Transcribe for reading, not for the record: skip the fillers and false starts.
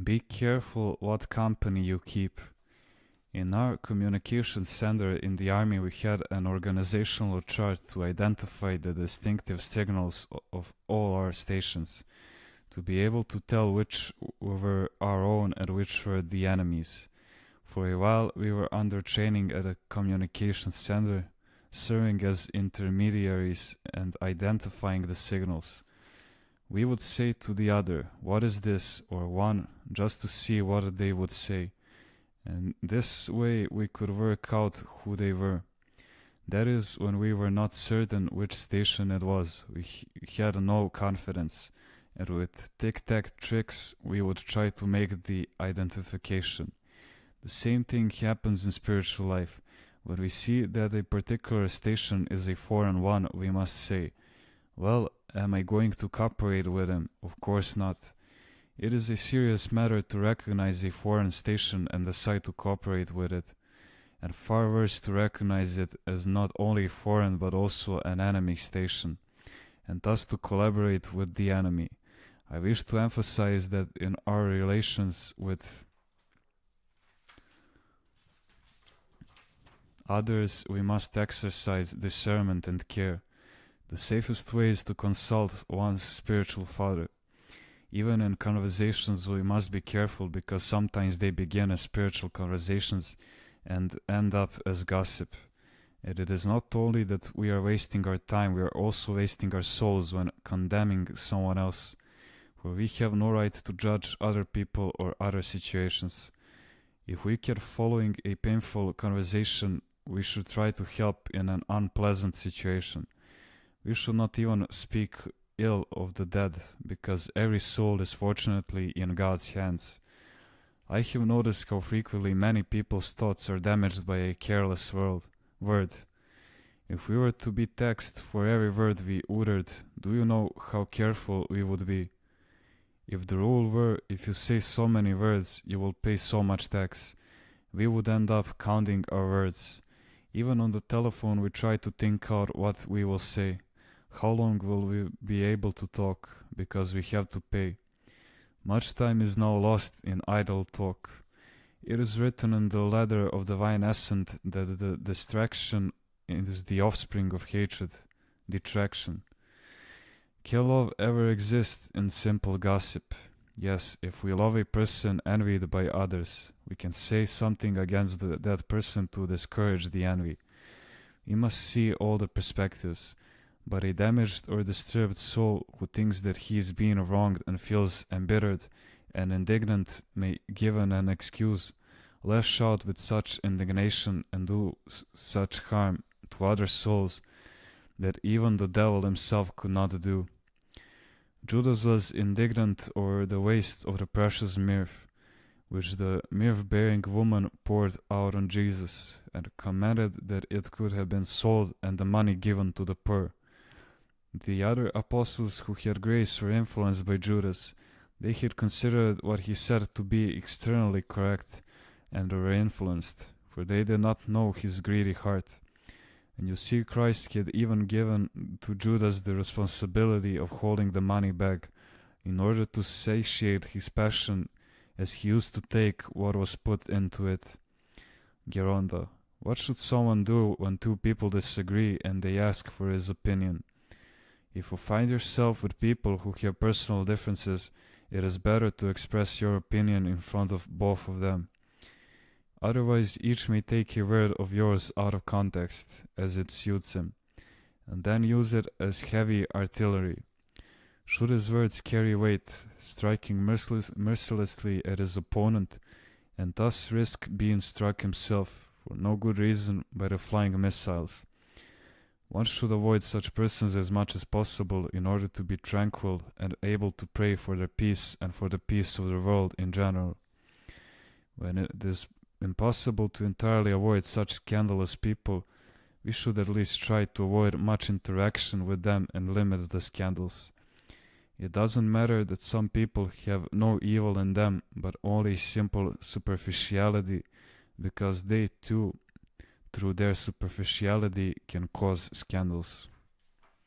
Be careful what company you keep. In our communications center in the army, we had an organizational chart to identify the distinctive signals of all our stations, to be able to tell which were our own and which were the enemy's. For a while, we were under training at a communications center, serving as intermediaries and identifying the signals. We would say to the other, "What is this?" or one, just to see what they would say. And this way we could work out who they were. That is, when we were not certain which station it was, we had no confidence, and with tic-tac tricks we would try to make the identification. The same thing happens in spiritual life. When we see that a particular station is a foreign one, we must say, "Well, am I going to cooperate with him? Of course not." It is a serious matter to recognize a foreign station and decide to cooperate with it, and far worse to recognize it as not only foreign but also an enemy station, and thus to collaborate with the enemy. I wish to emphasize that in our relations with others, we must exercise discernment and care. The safest way is to consult one's spiritual father. Even in conversations, we must be careful because sometimes they begin as spiritual conversations and end up as gossip. And it is not only that we are wasting our time, we are also wasting our souls when condemning someone else, for we have no right to judge other people or other situations. If we are following a painful conversation, we should try to help in an unpleasant situation. We should not even speak ill of the dead, because every soul is fortunately in God's hands. I have noticed how frequently many people's thoughts are damaged by a careless word. If we were to be taxed for every word we uttered, do you know how careful we would be? If the rule were, if you say so many words, you will pay so much tax, we would end up counting our words. Even on the telephone, we try to think out what we will say. How long will we be able to talk, because we have to pay? Much time is now lost in idle talk. It is written in the letter of divine essence that the distraction is the offspring of hatred, detraction. Can love ever exist in simple gossip? Yes, if we love a person envied by others, we can say something against that person to discourage the envy. We must see all the perspectives. But a damaged or disturbed soul who thinks that he is being wronged and feels embittered and indignant may give an excuse, lash out with such indignation and do such harm to other souls that even the devil himself could not do. Judas was indignant over the waste of the precious myrrh, which the myrrh-bearing woman poured out on Jesus, and commanded that it could have been sold and the money given to the poor. The other apostles who had grace were influenced by Judas. They had considered what he said to be externally correct, and were influenced, for they did not know his greedy heart. And you see, Christ had even given to Judas the responsibility of holding the money bag, in order to satiate his passion, as he used to take what was put into it. Geronda, what should someone do when two people disagree and they ask for his opinion? If you find yourself with people who have personal differences, it is better to express your opinion in front of both of them. Otherwise, each may take a word of yours out of context, as it suits him, and then use it as heavy artillery. Should his words carry weight, striking mercilessly at his opponent, and thus risk being struck himself, for no good reason, by the flying missiles? One should avoid such persons as much as possible in order to be tranquil and able to pray for their peace and for the peace of the world in general. When it is impossible to entirely avoid such scandalous people, we should at least try to avoid much interaction with them and limit the scandals. It doesn't matter that some people have no evil in them, but only simple superficiality, because they too, through their superficiality, can cause scandals.